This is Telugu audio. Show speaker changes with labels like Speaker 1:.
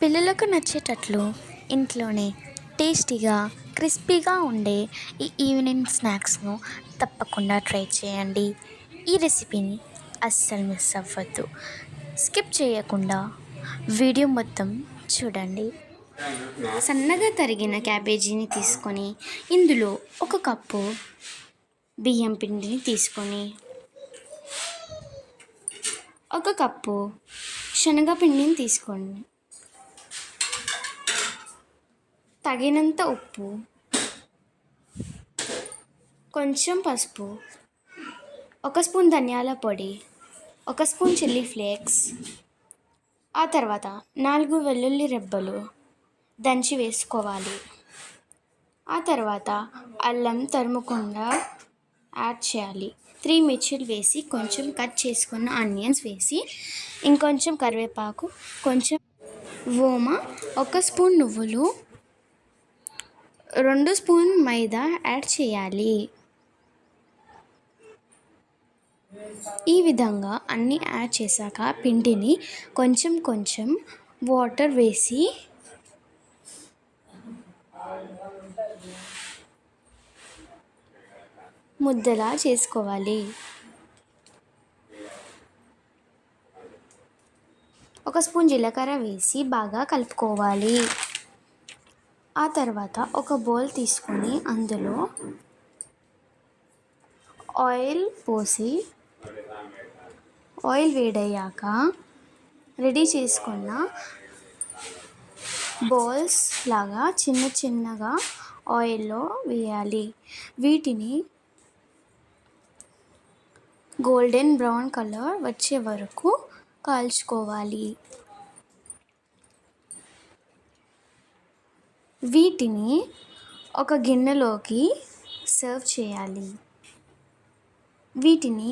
Speaker 1: పిల్లలకు నచ్చేటట్లు ఇంట్లోనే టేస్టీగా క్రిస్పీగా ఉండే ఈ ఈవినింగ్ స్నాక్స్ను తప్పకుండా ట్రై చేయండి. ఈ రెసిపీని అస్సలు మిస్ అవ్వద్దు. స్కిప్ చేయకుండా వీడియో మొత్తం చూడండి. సన్నగా తరిగిన క్యాబేజీని తీసుకొని ఇందులో ఒక కప్పు బియ్యం పిండిని తీసుకొని ఒక కప్పు శనగపిండిని తీసుకోండి. తగినంత ఉప్పు, కొంచెం పసుపు, ఒక స్పూన్ ధనియాల పొడి, ఒక స్పూన్ చిల్లీ ఫ్లేక్స్, ఆ తర్వాత 4 వెల్లుల్లి రెబ్బలు దంచి వేసుకోవాలి. ఆ తర్వాత అల్లం తరుముకుండా యాడ్ చేయాలి. 3 మిర్చీలు వేసి కొంచెం కట్ చేసుకున్న ఆనియన్స్ వేసి ఇంకొంచెం కరివేపాకు, కొంచెం ఓమ, 1 స్పూన్ నువ్వులు, 2 స్పూన్ మైదా యాడ్ చేయాలి. ఈ విధంగా అన్నీ యాడ్ చేశాక పిండిని కొంచెం కొంచెం వాటర్ వేసి ముద్దలా చేసుకోవాలి. 1 స్పూన్ జీలకర్ర వేసి బాగా కలుపుకోవాలి. ఆ తర్వాత ఒక బౌల్ తీసుకొని అందులో ఆయిల్ పోసి ఆయిల్ వేడయ్యాక రెడీ చేసుకున్న బాల్స్ లాగా చిన్న చిన్నగా ఆయిల్లో వేయాలి. వీటిని గోల్డెన్ బ్రౌన్ కలర్ వచ్చే వరకు కాల్చుకోవాలి. వీటిని ఒక గిన్నెలోకి సర్వ్ చేయాలి. వీటిని